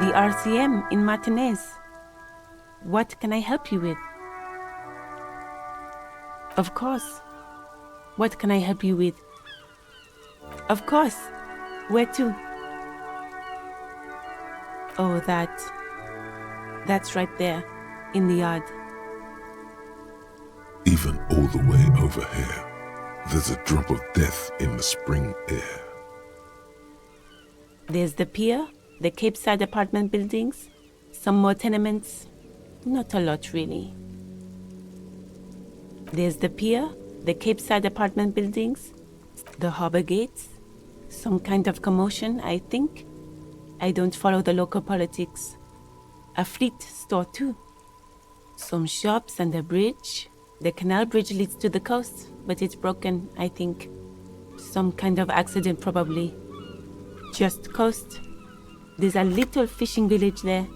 The RCM in Martinez. What can I help you with? Of course. What can I help you with? Of course. Where to? Oh, that's right there, in the yard. Even all the way over here, there's a drop of death in the spring air. There's the pier, the Cape Side apartment buildings, some more tenements. Not a lot, really. There's the pier, the Cape Side apartment buildings, the harbor gates, some kind of commotion, I think. I don't follow the local politics. A fleet store, too. Some shops and a bridge. The canal bridge leads to the coast, but it's broken, I think. Some kind of accident, probably. Just coast. There's a little fishing village there,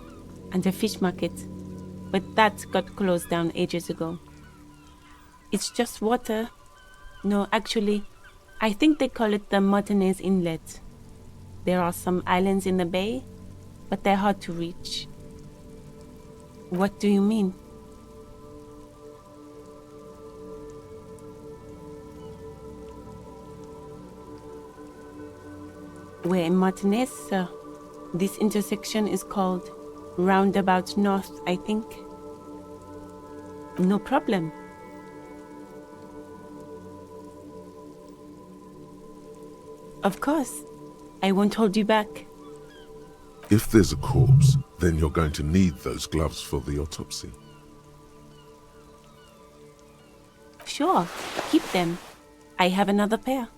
and a fish market. But that got closed down ages ago. It's just water. No, actually, I think they call it the Martinez Inlet. There are some islands in the bay, but they're hard to reach. What do you mean? We're in Martinez, sir. This intersection is called Roundabout North, I think. No problem. Of course. I won't hold you back. If there's a corpse, then you're going to need those gloves for the autopsy. Sure, keep them. I have another pair.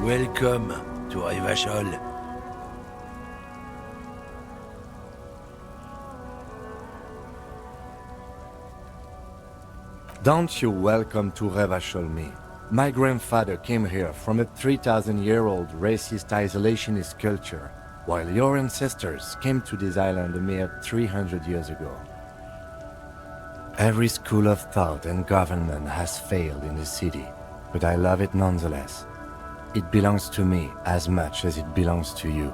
Welcome to Revachol. Don't you welcome to Revachol me. My grandfather came here from a 3,000-year-old racist isolationist culture, while your ancestors came to this island a mere 300 years ago. Every school of thought and government has failed in the city, but I love it nonetheless. It belongs to me as much as it belongs to you.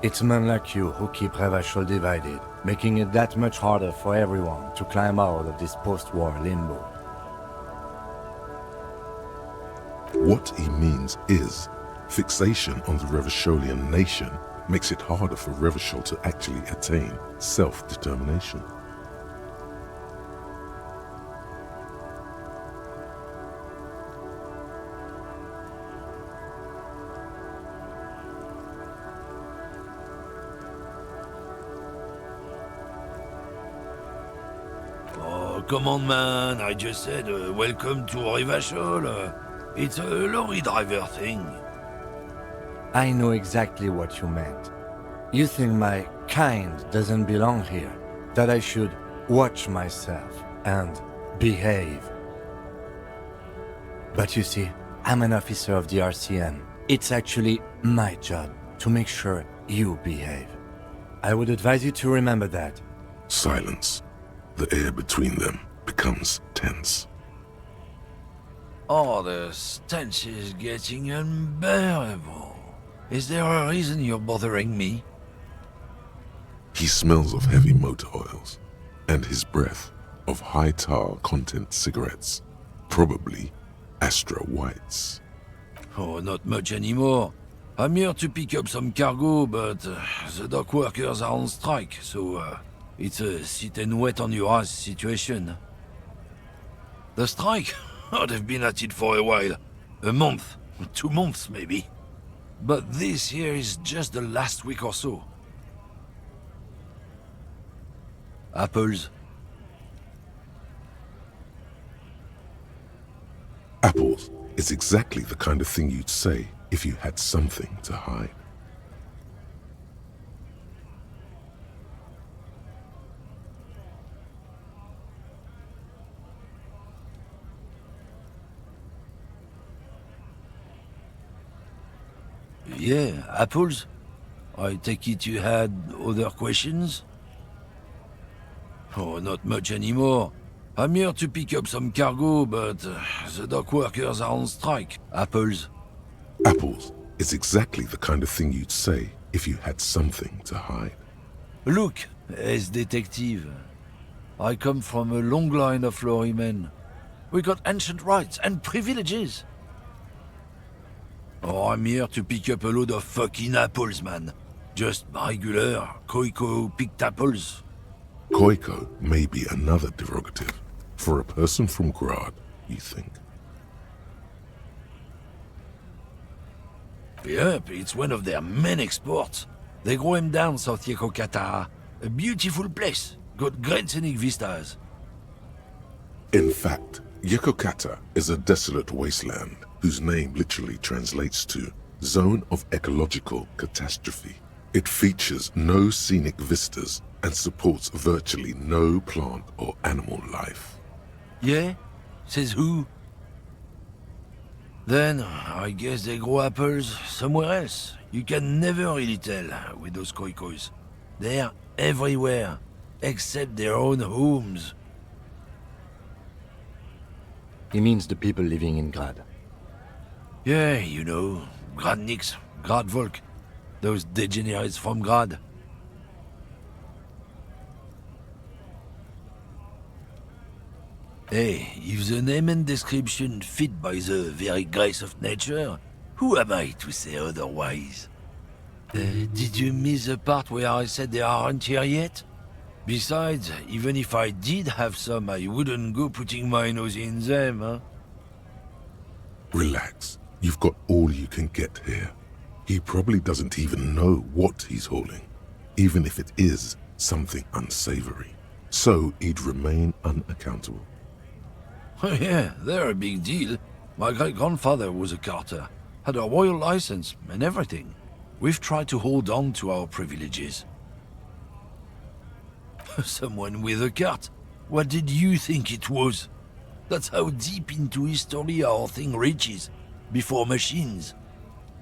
It's men like you who keep Revachol divided, making it that much harder for everyone to climb out of this post-war limbo. What he means is, fixation on the Revacholian nation makes it harder for Revachol to actually attain self-determination. Come on, man, I just said welcome to Revachol. It's a lorry driver thing. I know exactly what you meant. You think my kind doesn't belong here, that I should watch myself and behave. But you see, I'm an officer of the RCM. It's actually my job to make sure you behave. I would advise you to remember that. Silence. The air between them becomes tense. Oh, the stench is getting unbearable. Is there a reason you're bothering me? He smells of heavy motor oils, and his breath of high tar content cigarettes, probably Astra Whites. Oh, not much anymore. I'm here to pick up some cargo, but the dock workers are on strike, so it's a sit and wait on your ass situation. The strike? Oh, they've been at it for a while. A month, 2 months maybe. But this here is just the last week or so. Apples. Apples is exactly the kind of thing you'd say if you had something to hide. Yeah, apples? I take it you had other questions? Oh, not much anymore. I'm here to pick up some cargo, but the dock workers are on strike. Apples. Apples is exactly the kind of thing you'd say if you had something to hide. Look, as detective. I come from a long line of lorrymen. We got ancient rights and privileges. Oh, I'm here to pick up a load of fucking apples, man. Just regular, Koiko-picked apples. Koiko may be another derogative for a person from Grad, you think? Yep, it's one of their main exports. They grow them down South Yekokata. A beautiful place. Got great scenic vistas. In fact, Yekokata is a desolate wasteland whose name literally translates to Zone of Ecological Catastrophe. It features no scenic vistas and supports virtually no plant or animal life. Yeah? Says who? Then, I guess they grow apples somewhere else. You can never really tell with those koikos. They're everywhere, except their own homes. He means the people living in Grad. Yeah, you know, Gradniks, Gradvolk, those degenerates from Grad. Hey, if the name and description fit by the very grace of nature, who am I to say otherwise? Did you miss the part where I said they aren't here yet? Besides, even if I did have some, I wouldn't go putting my nose in them, huh? Relax. You've got all you can get here. He probably doesn't even know what he's hauling, even if it is something unsavory. So he'd remain unaccountable. Yeah, they're a big deal. My great-grandfather was a carter, had a royal license and everything. We've tried to hold on to our privileges. Someone with a cart? What did you think it was? That's how deep into history our thing reaches, before machines.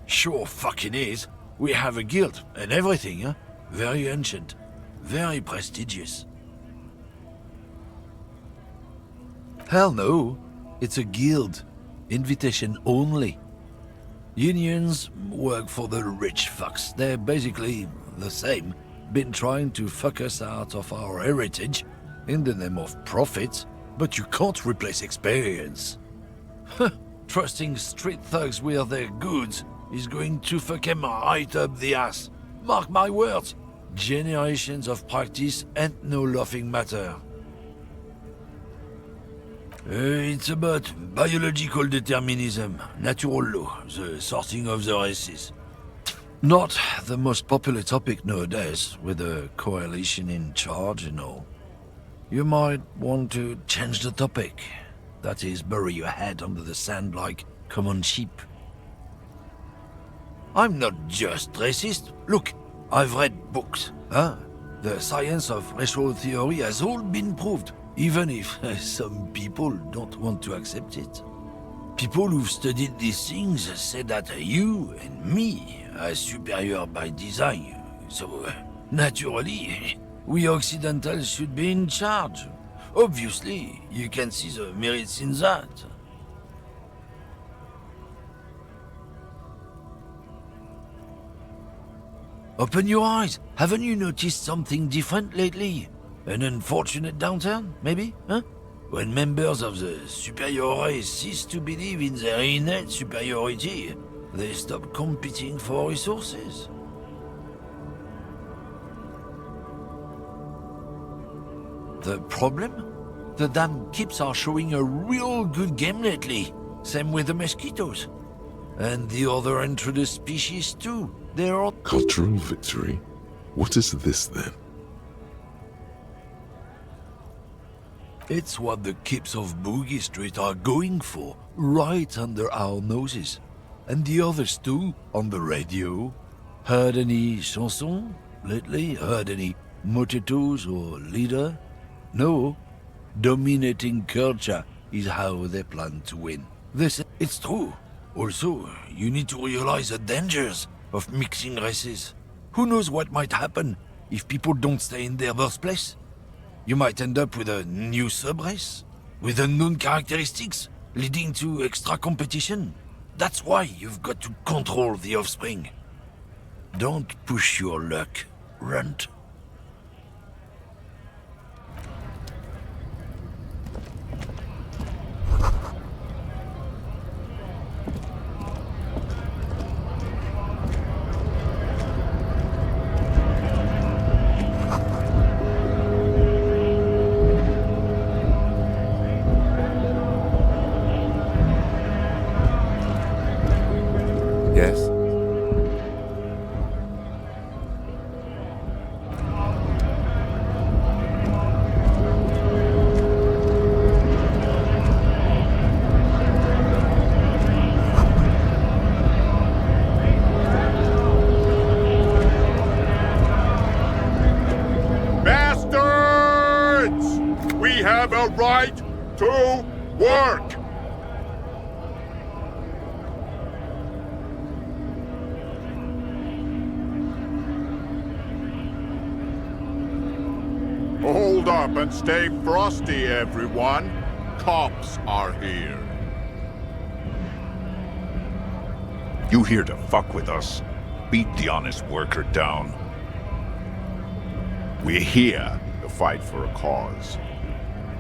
Sure fucking is. We have a guild and everything, huh? Very ancient, very prestigious. Hell no, it's a guild. Invitation only. Unions work for the rich fucks. They're basically the same. Been trying to fuck us out of our heritage in the name of profit, but you can't replace experience. Trusting street thugs with their goods is going to fuck them right up the ass. Mark my words. Generations of practice ain't no laughing matter. It's about biological determinism, natural law, the sorting of the races. Not the most popular topic nowadays, with the coalition in charge and all. You might want to change the topic. That is, bury your head under the sand like common sheep. I'm not just racist. Look, I've read books, huh? The science of racial theory has all been proved. Even if some people don't want to accept it. People who've studied these things say that you and me are superior by design. So, naturally, we Occidentals should be in charge. Obviously, you can see the merits in that. Open your eyes. Haven't you noticed something different lately? An unfortunate downturn, maybe, huh? When members of the superior race cease to believe in their innate superiority, they stop competing for resources. The problem? The damn keeps are showing a real good game lately. Same with the mosquitoes. And the other introduced species too. They're all... Cultural victory? What is this then? It's what the keeps of Boogie Street are going for, right under our noses. And the others too, on the radio. Heard any chansons lately? Heard any motetos or leader? No. Dominating culture is how they plan to win. It's true. Also, you need to realize the dangers of mixing races. Who knows what might happen if people don't stay in their birthplace? You might end up with a new sub-race, with unknown characteristics, leading to extra competition. That's why you've got to control the offspring. Don't push your luck, Runt. Yes? Bastards! We have a right to work! Hold up and stay frosty, everyone. Cops are here. You here to fuck with us? Beat the honest worker down. We're here to fight for a cause.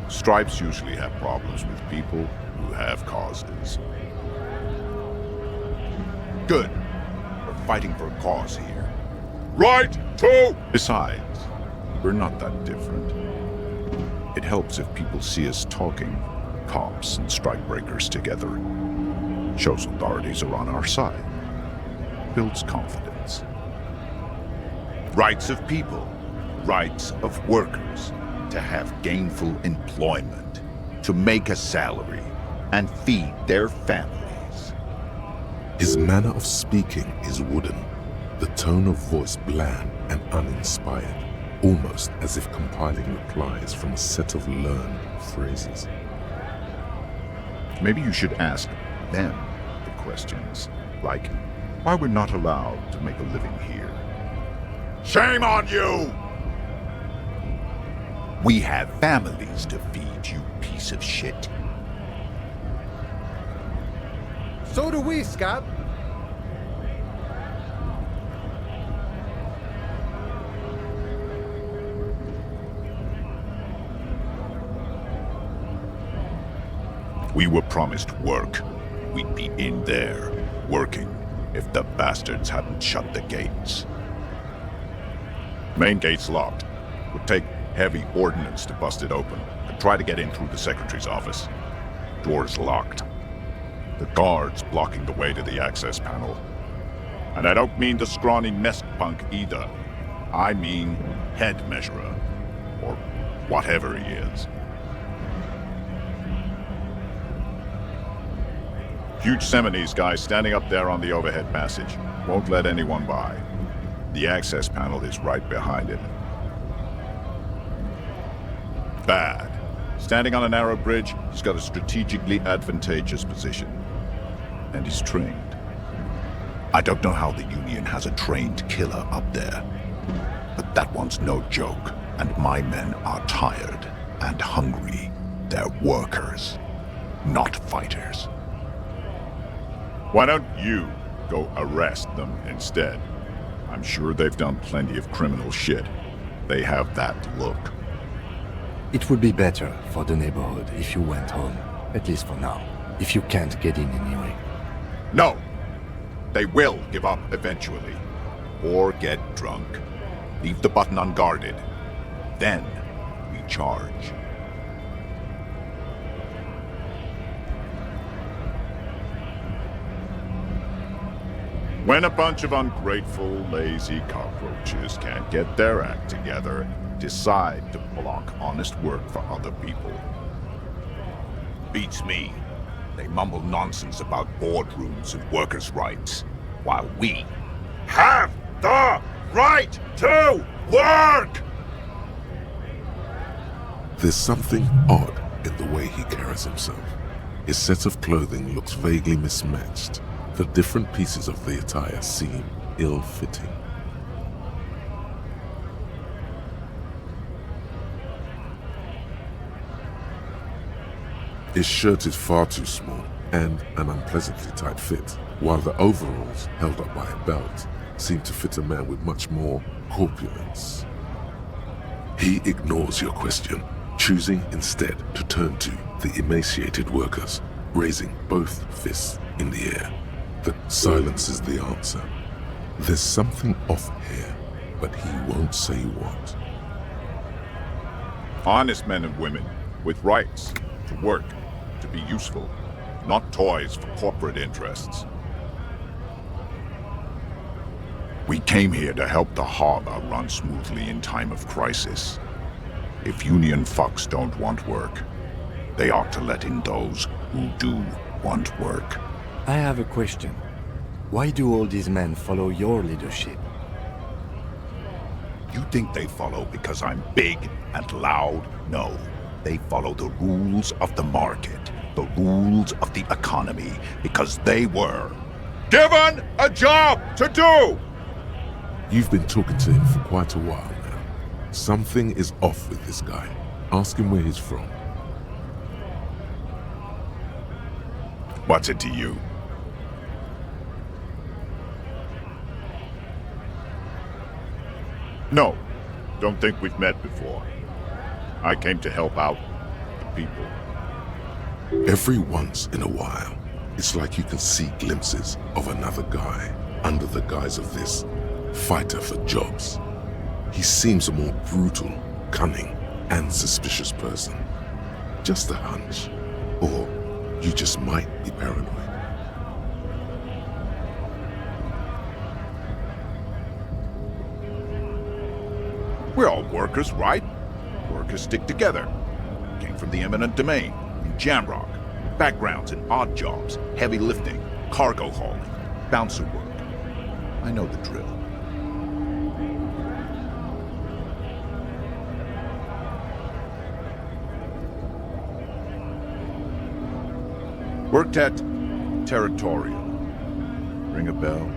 Stripes usually have problems with people who have causes. Good. We're fighting for a cause here. Right to... Besides, we're not that different. It helps if people see us talking, cops and strikebreakers together. Shows authorities are on our side. Builds confidence. Rights of people. Rights of workers. To have gainful employment. To make a salary. And feed their families. His manner of speaking is wooden, the tone of voice bland and uninspired, almost as if compiling replies from a set of learned phrases. Maybe you should ask them the questions, like why we're not allowed to make a living here. Shame on you! We have families to feed, you piece of shit. So do we, Scott. We were promised work. We'd be in there, working, if the bastards hadn't shut the gates. Main gate's locked. Would take heavy ordnance to bust it open, and try to get in through the secretary's office. Door's locked. The guards blocking the way to the access panel. And I don't mean the scrawny mess punk either. I mean head measurer, or whatever he is. Huge Seminese guy standing up there on the overhead passage. Won't let anyone by. The access panel is right behind him. Bad. Standing on a narrow bridge, he's got a strategically advantageous position. And he's trained. I don't know how the Union has a trained killer up there. But that one's no joke, and my men are tired and hungry. They're workers, not fighters. Why don't you go arrest them instead? I'm sure they've done plenty of criminal shit. They have that look. It would be better for the neighborhood if you went home, at least for now, if you can't get in anyway. No! They will give up eventually. Or get drunk. Leave the button unguarded. Then we charge. When a bunch of ungrateful, lazy cockroaches can't get their act together, decide to block honest work for other people. Beats me. They mumble nonsense about boardrooms and workers' rights, while we have the right to work! There's something odd in the way he carries himself. His set of clothing looks vaguely mismatched. The different pieces of the attire seem ill-fitting. His shirt is far too small and an unpleasantly tight fit, while the overalls, held up by a belt, seem to fit a man with much more corpulence. He ignores your question, choosing instead to turn to the emaciated workers, raising both fists in the air. The silence is the answer. There's something off here, but he won't say what. Honest men and women with rights to work, to be useful, not toys for corporate interests. We came here to help the harbor run smoothly in time of crisis. If union fucks don't want work, they ought to let in those who do want work. I have a question. Why do all these men follow your leadership? You think they follow because I'm big and loud? No. They follow the rules of the market, the rules of the economy, because they were given a job to do! You've been talking to him for quite a while now. Something is off with this guy. Ask him where he's from. What's it to you? No, don't think we've met before. I came to help out the people. Every once in a while, it's like you can see glimpses of another guy under the guise of this fighter for jobs. He seems a more brutal, cunning, and suspicious person. Just a hunch. Or you just might be paranoid. We're all workers, right? Workers stick together. Came from the eminent domain, in Jamrock. Backgrounds in odd jobs, heavy lifting, cargo hauling, bouncer work. I know the drill. Worked at Territorial. Ring a bell?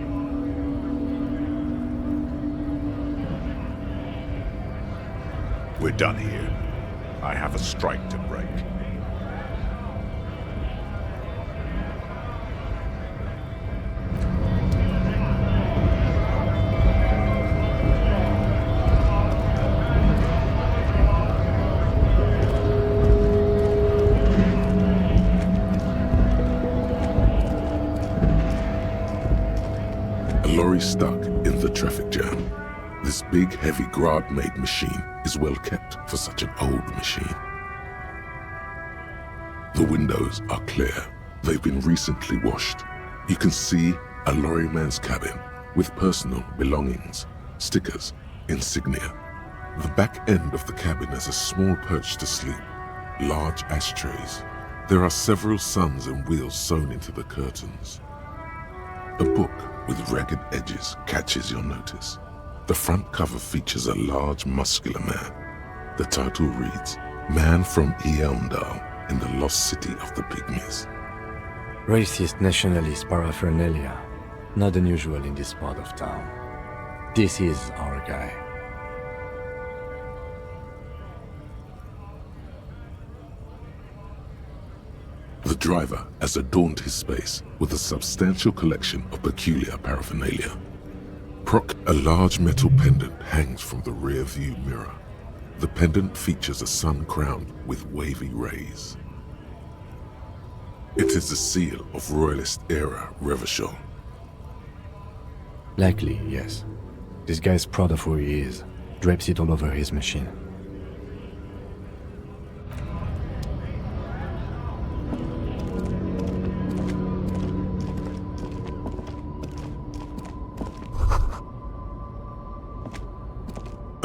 We're done here. I have a strike to break. A lorry stuck in the traffic jam. This big, heavy Grad-made machine is well kept for such an old machine. The windows are clear. They've been recently washed. You can see a lorryman's cabin with personal belongings, stickers, insignia. The back end of the cabin has a small perch to sleep, large ashtrays. There are several suns and wheels sewn into the curtains. A book with ragged edges catches your notice. The front cover features a large, muscular man. The title reads, Man from Eelmdal in the Lost City of the Pygmies. Racist nationalist paraphernalia. Not unusual in this part of town. This is our guy. The driver has adorned his space with a substantial collection of peculiar paraphernalia. A large metal pendant hangs from the rear view mirror. The pendant features a sun crowned with wavy rays. It is the seal of Royalist era Revachol. Likely, yes. This guy's proud of who he is. Drapes it all over his machine.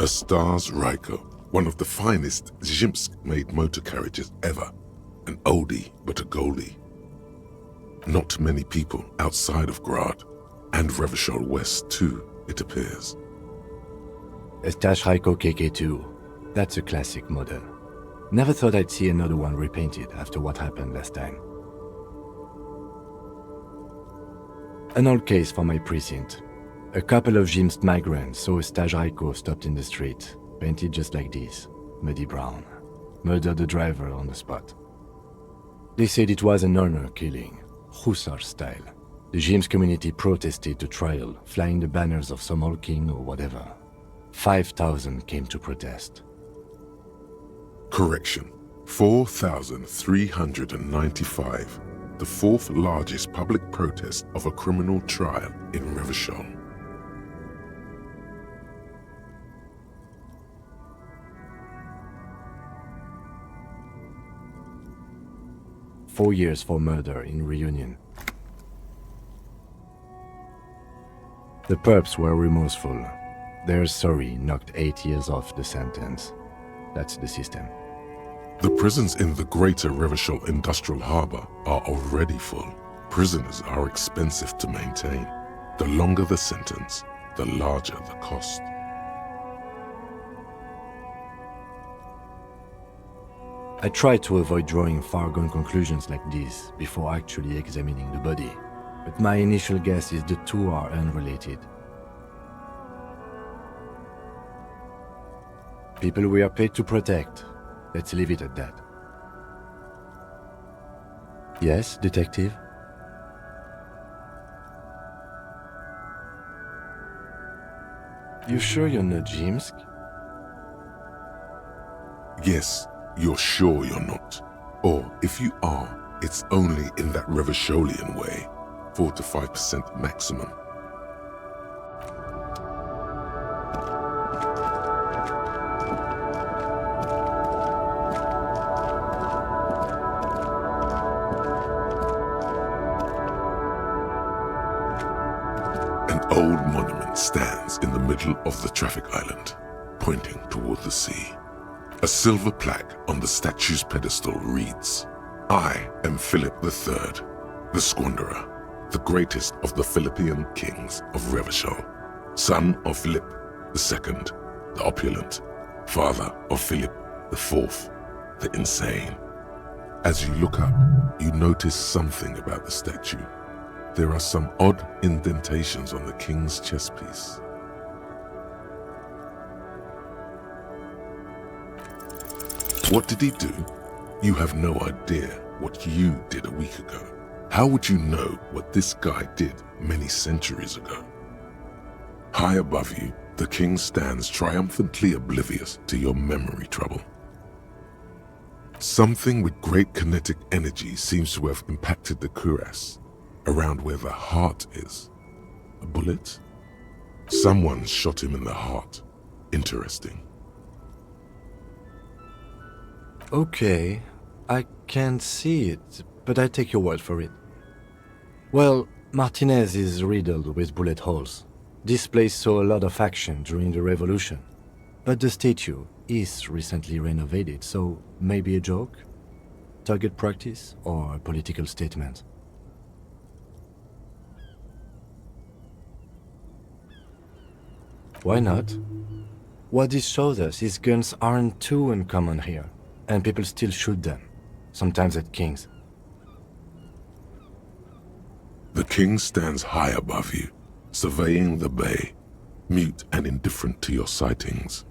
A Stars Ryko, one of the finest Zhimsk-made motor carriages ever. An oldie but a goldie. Not many people outside of Grad, and Revachol West too, it appears. A Stash Ryko KK2. That's a classic model. Never thought I'd see another one repainted after what happened last time. An old case for my precinct. A couple of Zhimsk migrants saw a Stash Ryko stopped in the street, painted just like this, muddy brown. Murdered the driver on the spot. They said it was an honor killing, Hussar style. The Zhimsk community protested the trial, flying the banners of some old king or whatever. 5,000 came to protest. Correction, 4,395. The fourth largest public protest of a criminal trial in Revachol. Four years for murder in Reunion. The perps were remorseful. Their sorry knocked 8 years off the sentence. That's the system. The prisons in the greater Revachol Industrial Harbour are already full. Prisoners are expensive to maintain. The longer the sentence, the larger the cost. I try to avoid drawing far-gone conclusions like this before actually examining the body, but my initial guess is the two are unrelated. People we are paid to protect. Let's leave it at that. Yes, detective? You sure you're not Zhimsk? Yes, you're sure you're not. Or if you are, it's only in that Revacholian way. 4 to 5% maximum. An old monument stands in the middle of the traffic island, pointing toward the sea. A silver plaque on the statue's pedestal reads, "I am Philip III, the Squanderer, the greatest of the Philippian kings of Revachol, son of Philip II, the opulent, father of Philip IV, the insane." As you look up, you notice something about the statue. There are some odd indentations on the king's chest piece. What did he do? You have no idea what you did a week ago. How would you know what this guy did many centuries ago? High above you, the king stands triumphantly oblivious to your memory trouble. Something with great kinetic energy seems to have impacted the cuirass, around where the heart is. A bullet? Someone shot him in the heart. Interesting. Okay, I can't see it, but I take your word for it. Well, Martinez is riddled with bullet holes. This place saw a lot of action during the revolution. But the statue is recently renovated, so maybe a joke? Target practice or a political statement? Why not? What this shows us is guns aren't too uncommon here, and people still shoot them, sometimes at kings. The king stands high above you, surveying the bay, mute and indifferent to your sightings.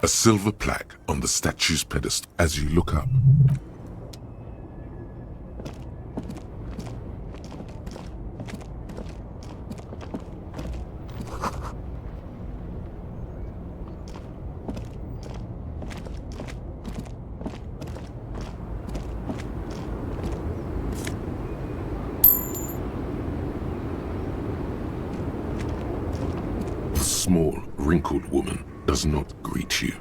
A silver plaque on the statue's pedestal as you look up. The small, wrinkled woman does not greet you.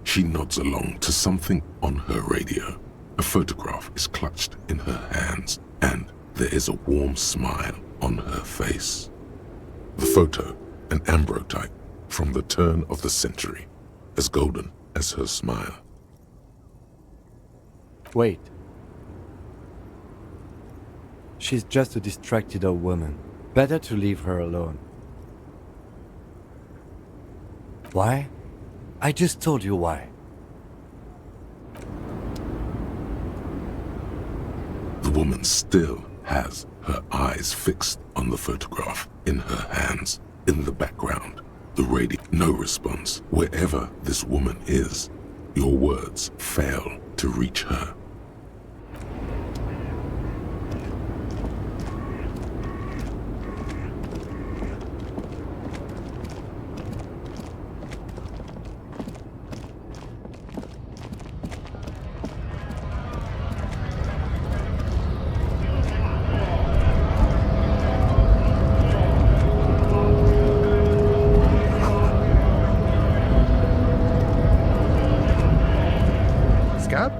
She nods along to something on her radio. A photograph is clutched in her hands, and there is a warm smile on her face. The photo, an ambrotype from the turn of the century, as golden as her smile. Wait. She's just a distracted old woman. Better to leave her alone. Why? I just told you why. The woman still has her eyes fixed on the photograph in her hands. In the background, the radio. No response. Wherever this woman is, your words fail to reach her. Scab?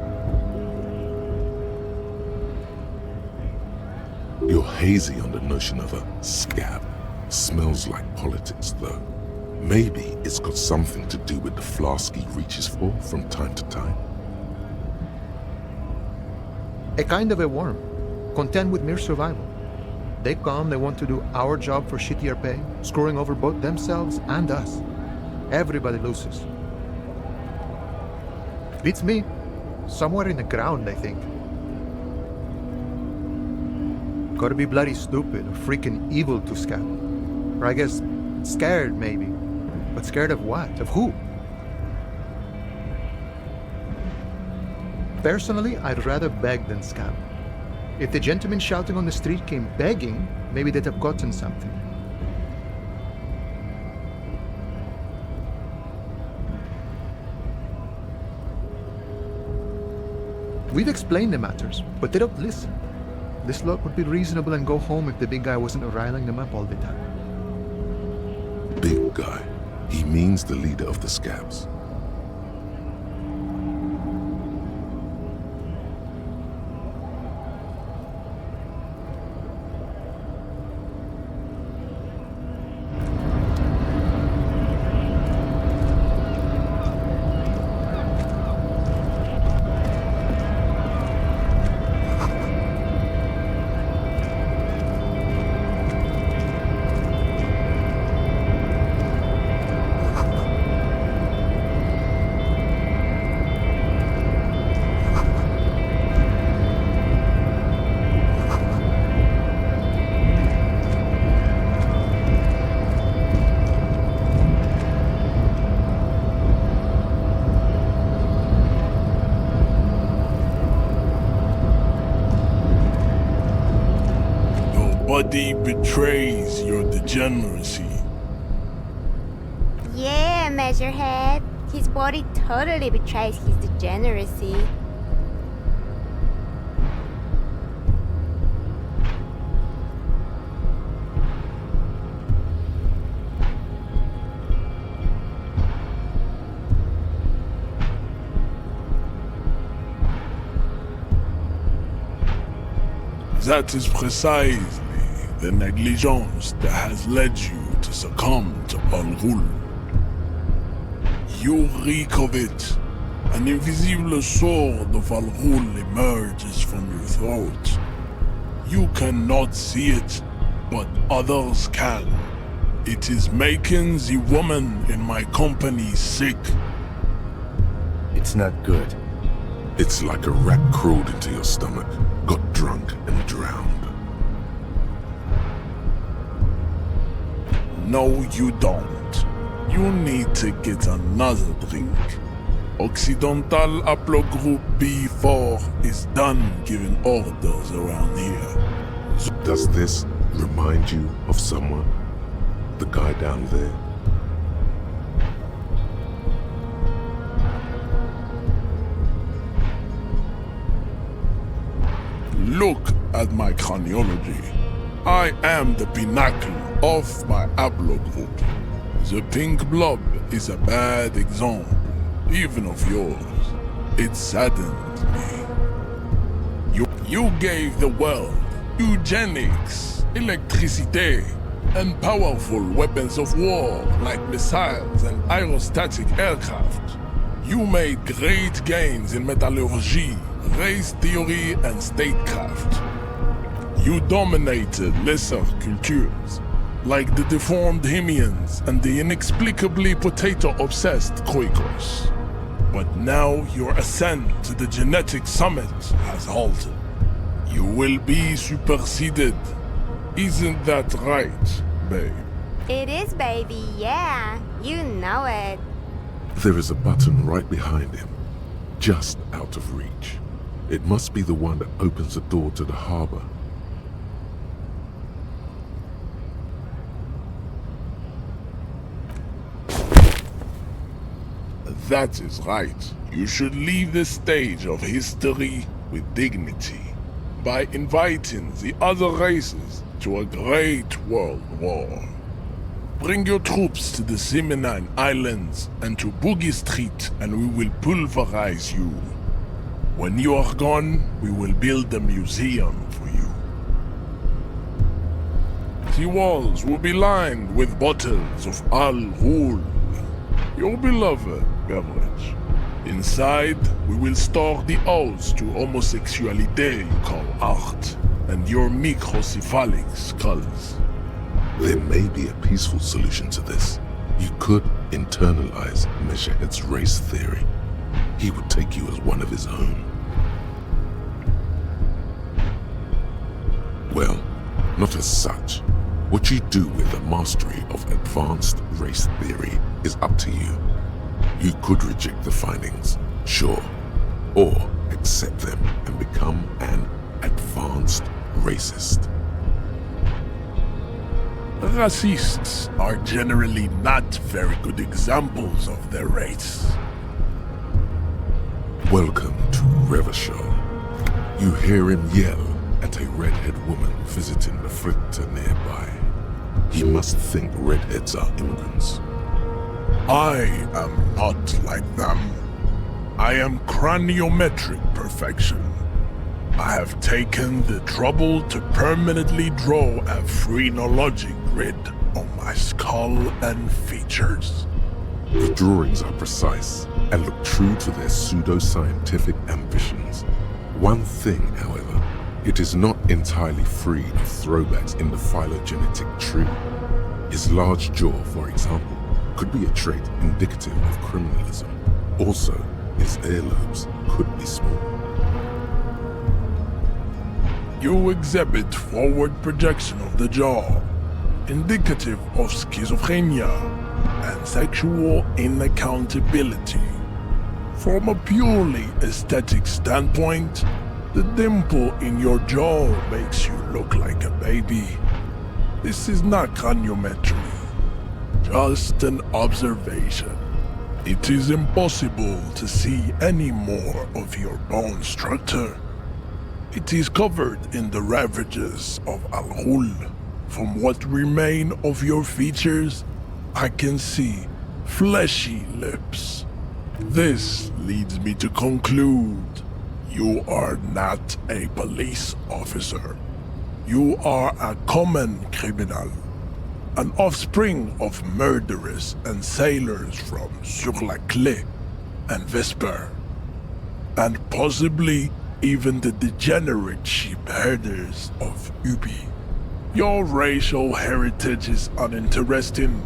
You're hazy on the notion of a scab. Smells like politics, though. Maybe it's got something to do with the flask he reaches for from time to time. A kind of a worm, content with mere survival. They come, they want to do our job for shittier pay, screwing over both themselves and us. Everybody loses. Beats me. Somewhere in the ground, I think. Gotta be bloody stupid or freaking evil to scab. Or I guess scared, maybe. But scared of what? Of who? Personally, I'd rather beg than scab. If the gentleman shouting on the street came begging, maybe they'd have gotten something. We've explained the matters, but they don't listen. This lot would be reasonable and go home if the big guy wasn't riling them up all the time. Big guy. He means the leader of the scabs. Body betrays your degeneracy. Yeah, Measurehead. His body totally betrays his degeneracy. That is precisely the negligence that has led you to succumb to Al-Ghul. You reek of it. An invisible sword of Al-Ghul emerges from your throat. You cannot see it, but others can. It is making the woman in my company sick. It's not good. It's like a rat crawled into your stomach, got drunk and drowned. No, you don't. You need to get another drink. Occidental Haplogroup B4 is done giving orders around here. Does this remind you of someone? The guy down there? Look at my craniology. I am the pinnacle of my haplogroup. The pink blob is a bad example, even of yours. It saddens me. You gave the world eugenics, electricité, and powerful weapons of war like missiles and aerostatic aircraft. You made great gains in metallurgy, race theory, and statecraft. You dominated lesser cultures, like the deformed Hemians and the inexplicably potato-obsessed Quakers. But now your ascent to the genetic summit has halted. You will be superseded. Isn't that right, babe? It is, baby, yeah. You know it. There is a button right behind him, just out of reach. It must be the one that opens the door to the harbor. That is right. You should leave the stage of history with dignity by inviting the other races to a great world war. Bring your troops to the Simonine Islands and to Boogie Street, and we will pulverize you. When you are gone, we will build a museum for you. The walls will be lined with bottles of Al Ghul, your beloved beverage. Inside, we will store the odes to homosexuality you call art, and your microcephalic skulls. There may be a peaceful solution to this. You could internalize Meshahed's race theory. He would take you as one of his own. Well, not as such. What you do with the mastery of advanced race theory is up to you. You could reject the findings, sure, or accept them and become an advanced racist. Racists are generally not very good examples of their race. Welcome to Revachol. You hear him yell at a redhead woman visiting the fritter nearby. He must think redheads are immigrants. I am not like them. I am craniometric perfection. I have taken the trouble to permanently draw a phrenologic grid on my skull and features. The drawings are precise and look true to their pseudo-scientific ambitions. One thing, however, it is not entirely free of throwbacks in the phylogenetic tree. His large jaw, for example, could be a trait indicative of criminalism. Also, his earlobes could be small. You exhibit forward projection of the jaw, indicative of schizophrenia and sexual inaccountability. From a purely aesthetic standpoint, the dimple in your jaw makes you look like a baby. This is not craniometry, just an observation. It is impossible to see any more of your bone structure. It is covered in the ravages of Al Ghul. From what remain of your features, I can see fleshy lips. This leads me to conclude you are not a police officer. You are a common criminal, an offspring of murderers and sailors from Sur-la-Clé and Vesper, and possibly even the degenerate sheep herders of Ubi. Your racial heritage is uninteresting.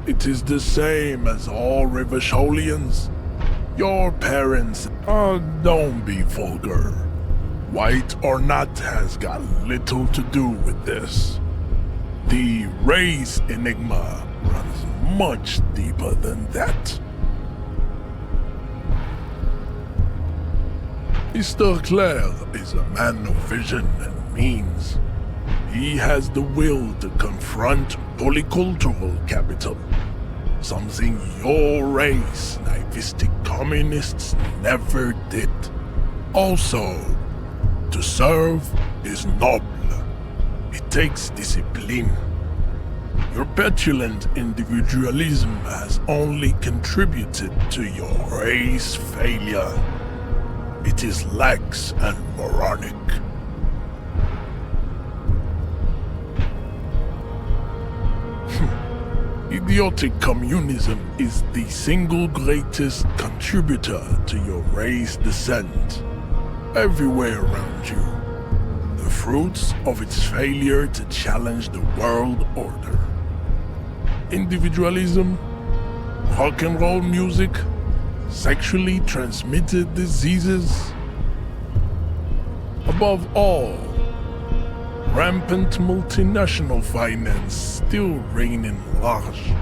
It is the same as all Revacholians. Your parents, don't be vulgar. White or not has got little to do with this. The race enigma runs much deeper than that. Mr. Clare is a man of vision and means. He has the will to confront polycultural capital, something your race, naivistic communists, never did. Also, to serve is noble. It takes discipline. Your petulant individualism has only contributed to your race failure. It is lax and moronic. idiotic communism is the single greatest contributor to your race descent. Everywhere around you, the fruits of its failure to challenge the world order. Individualism, rock and roll music, sexually transmitted diseases. Above all, rampant multinational finance still reigning large.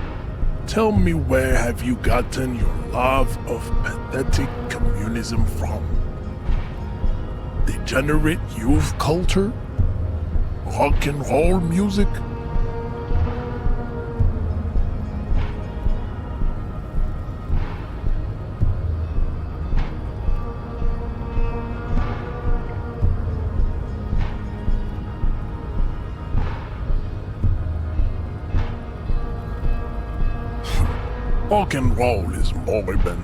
Tell me, where have you gotten your love of pathetic communism from? Degenerate youth culture? Rock and roll music? Rock and roll is moribund.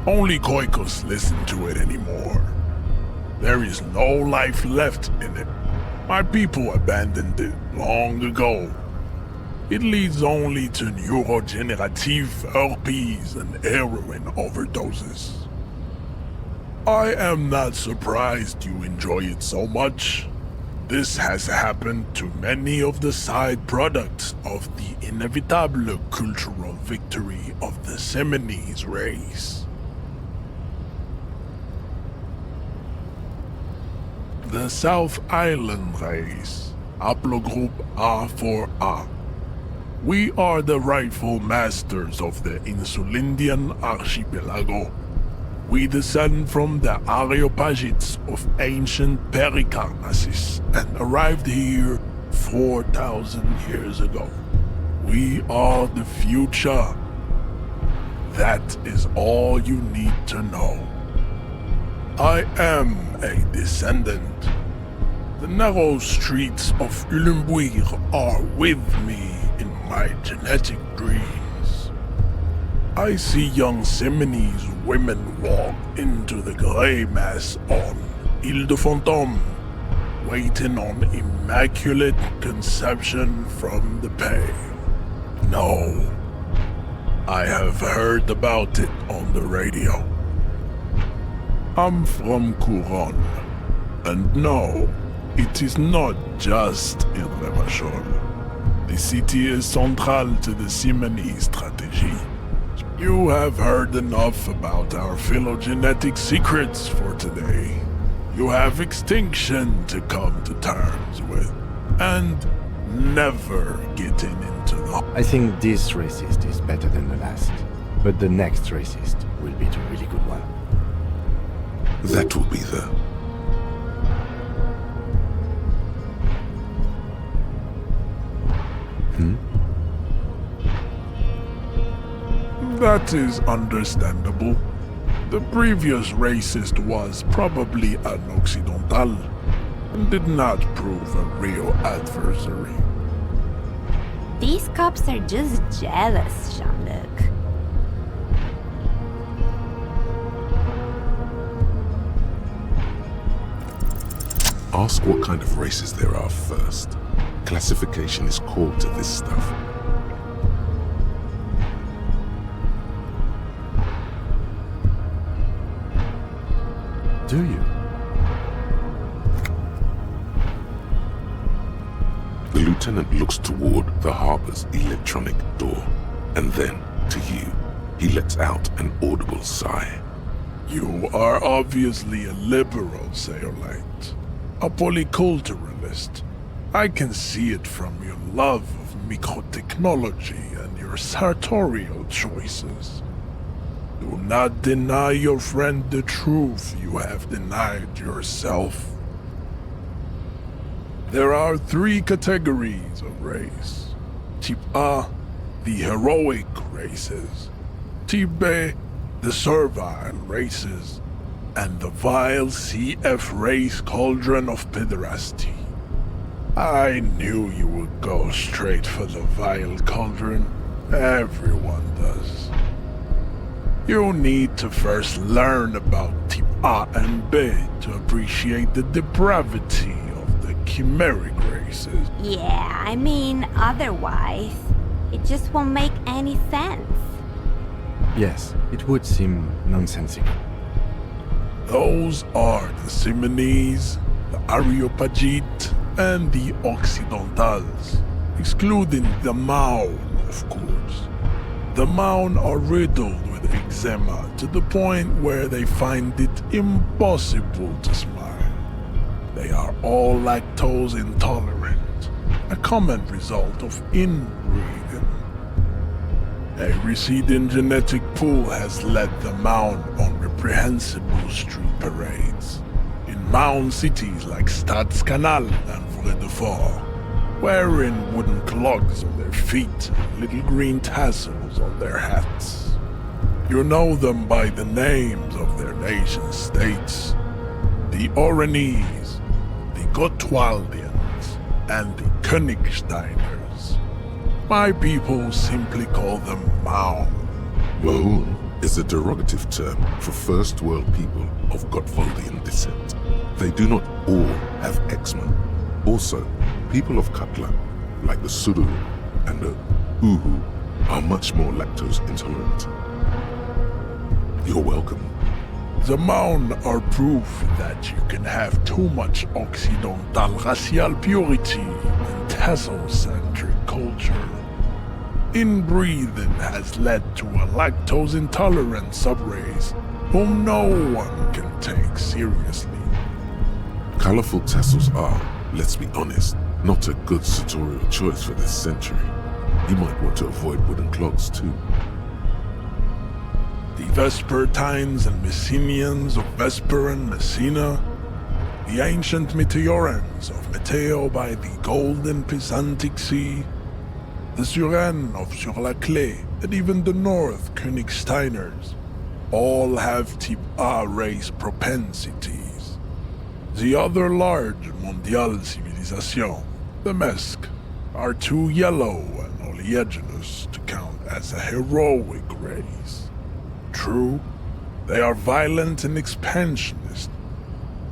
Only Koikos listen to it anymore. There is no life left in it. My people abandoned it long ago. It leads only to neurodegenerative herpes and heroin overdoses. I am not surprised you enjoy it so much. This has happened to many of the side products of the inevitable cultural victory of the Seminoles race. The South Island race, haplogroup A4A. We are the rightful masters of the Insulindian archipelago. We descend from the Areopagites of ancient Pericarnassus and arrived here 4,000 years ago. We are the future. That is all you need to know. I am a descendant. The narrow streets of Ulumbuir are with me in my genetic dreams. I see young Seminoles women walk into the grey mass on Ile de Fantôme, waiting on immaculate conception from the pale. No, I have heard about it on the radio. I'm from Couronne, and no, it is not just in Revachol. The city is central to the Simony strategy. You have heard enough about our phylogenetic secrets for today. You have extinction to come to terms with, and never getting into the... I think this racist is better than the last, but the next racist will be the really good one. That will be the... That is understandable. The previous racist was probably an Occidental, and did not prove a real adversary. These cops are just jealous, Jean-Luc. Ask what kind of races there are first. Classification is core to this stuff. Do you? The lieutenant looks toward the harbor's electronic door, and then, to you, he lets out an audible sigh. You are obviously a liberal, Sayolite. A polyculturalist. I can see it from your love of microtechnology and your sartorial choices. Do not deny your friend the truth you have denied yourself. There are 3 categories of race. Type A, the heroic races. Type B, the servile races. And the vile CF race cauldron of pederasty. I knew you would go straight for the vile cauldron. Everyone does. You need to first learn about Type A and B to appreciate the depravity of the chimeric races. Yeah, I mean, otherwise. It just won't make any sense. Yes, it would seem nonsensical. Those are the Simonese, the Areopagite, and the Occidentals, excluding the Maun, of course. The Maun are riddled with eczema to the point where they find it impossible to smile. They are all lactose intolerant, a common result of inbreeding. A receding genetic pool has led the Maun on reprehensible street parades. In Maun cities like Stadskanal and Vredefort, wearing wooden clogs on their feet and little green tassels on their hats. You know them by the names of their nation states: the Oranese, the Gotwaldians, and the Königsteiners. My people simply call them Maun. Maun is a derogative term for first world people of Gotwaldian descent. They do not all have eczema. Also, people of Katla, like the Suru and the Uhu, are much more lactose intolerant. You're welcome. The Maun are proof that you can have too much Occidental racial purity and tassel-centric culture. Inbreeding has led to a lactose-intolerant subrace whom no one can take seriously. Colorful tassels are, let's be honest, not a good sartorial choice for this century. You might want to avoid wooden clogs too. The Vespertines and Messenians of Vesper and Messina, the ancient Meteorans of Meteo by the golden Pisantic Sea, the Suren of Sur-la-Clé, and even the North Königsteiners, all have type A race propensities. The other large mondial civilization, the Mesk, are too yellow and oleaginous to count as a heroic race. True, they are violent and expansionist,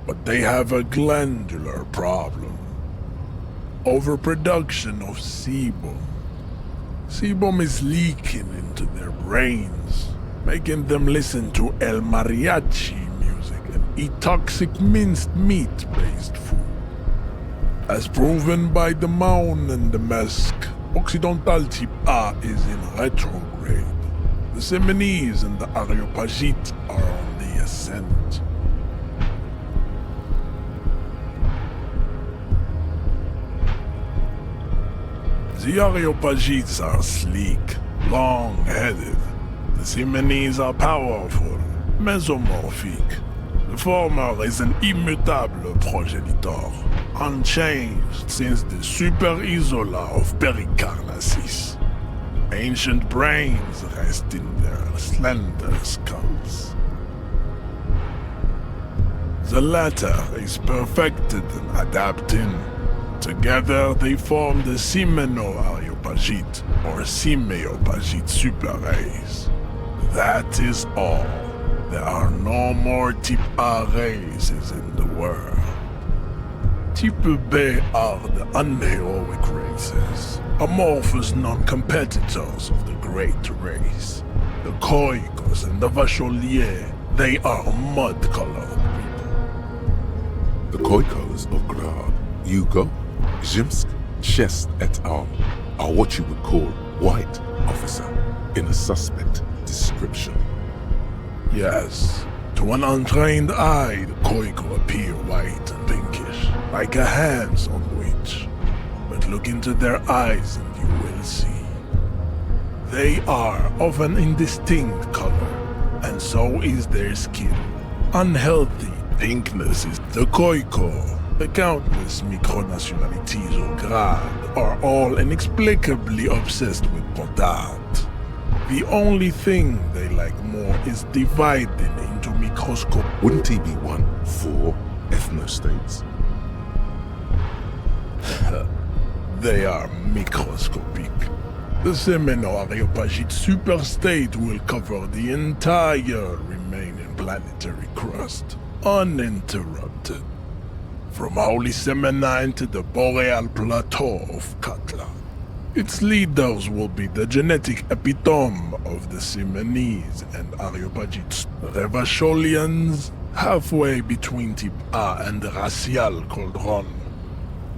but they have a glandular problem. Overproduction of sebum. Sebum is leaking into their brains, making them listen to El Mariachi music and eat toxic minced meat-based food. As proven by the Maun and the Mesk, Occidental type A is in retrograde. The Simonese and the Areopagite are on the ascent. The Areopagites are sleek, long-headed. The Simonese are powerful, mesomorphic. The former is an immutable progenitor, unchanged since the Super Isola of Pericarnassus. Ancient brains rest in their slender skulls. The latter is perfected and adapting. Together they form the Simeno-Areopagite or Simeopagite superrace. That is all. There are no more type A races in the world. Type B are the unheroic races, amorphous non-competitors of the great race. The Khoikos and the Vacholiers, they are mud-colored people. The Khoikos of Grad, Yugo, Zhimsk, Shest et al. Are what you would call white, officer, in a suspect description. Yes, to an untrained eye, the Khoiko appear white and pinkish, like a hands-on witch. But look into their eyes and you will see. They are of an indistinct color, and so is their skin. Unhealthy pinkness is the Khoiko. The countless micronationalities of Grad are all inexplicably obsessed with Podat. The only thing they like more is dividing into microscope. Wouldn't he be one for ethnostates? They are microscopic. The Semeno-Areopagite superstate will cover the entire remaining planetary crust, uninterrupted. From Holy Semenine to the Boreal Plateau of Katla. Its leaders will be the genetic epitome of the Simonese and Areopagites, Revacholians, halfway between Type A and the racial Cauldron.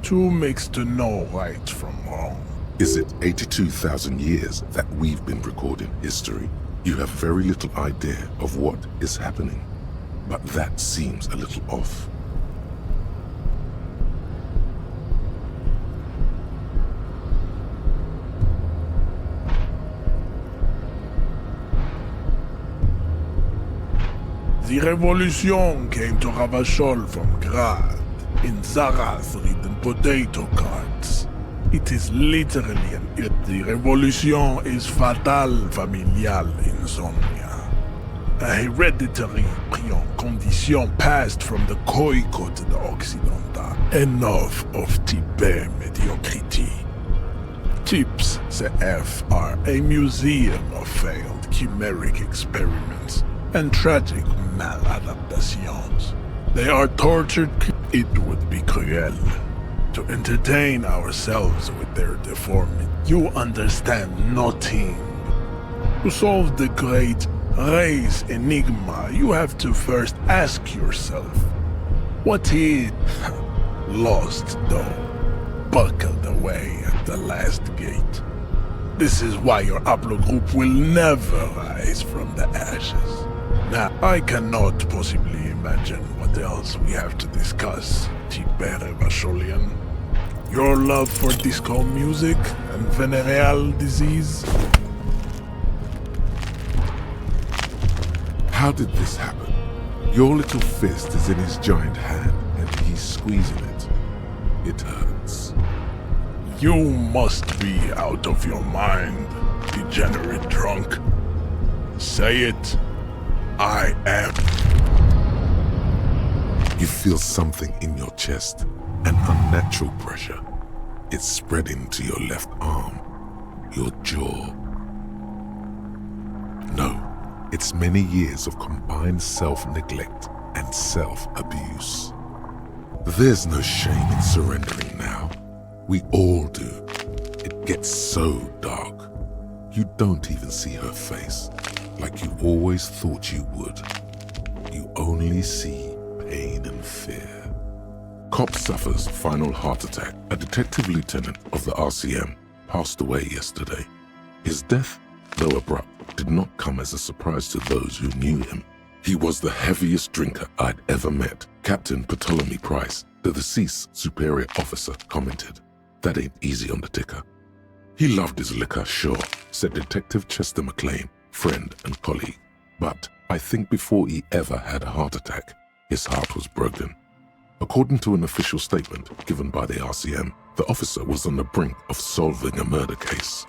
Two makes to know right from wrong. Is it 82,000 years that we've been recording history? You have very little idea of what is happening, but that seems a little off. The revolution came to Ravachol from Grad, in Zarath-ridden potato carts. It is literally the revolution is fatal familial insomnia. A hereditary prion condition passed from the Khoico to the Occidental. Enough of type mediocrity. Types CF are a museum of failed chimeric experiments and tragic maladaptations. They are tortured. It would be cruel to entertain ourselves with their deformity. You understand nothing. To solve the great race enigma, you have to first ask yourself, what is lost though, buckled away at the last gate? This is why your haplogroup will never rise from the ashes. Now, I cannot possibly imagine what else we have to discuss, Tibere Vacholian. Your love for disco music and venereal disease? How did this happen? Your little fist is in his giant hand and he's squeezing it. It hurts. You must be out of your mind, degenerate drunk. Say it. I am. You feel something in your chest, an unnatural pressure. It's spreading to your left arm, your jaw. No, it's many years of combined self-neglect and self-abuse. There's no shame in surrendering now. We all do. It gets so dark. You don't even see her face, like you always thought you would. You only see pain and fear. Cop suffers final heart attack. A detective lieutenant of the RCM passed away yesterday. His death, though abrupt, did not come as a surprise to those who knew him. He was the heaviest drinker I'd ever met. Captain Ptolemy Price, the deceased superior officer, commented, "That ain't easy on the ticker." He loved his liquor, sure, said Detective Chester McLean, friend and colleague. But I think before he ever had a heart attack, his heart was broken. According to an official statement given by the RCM, the officer was on the brink of solving a murder case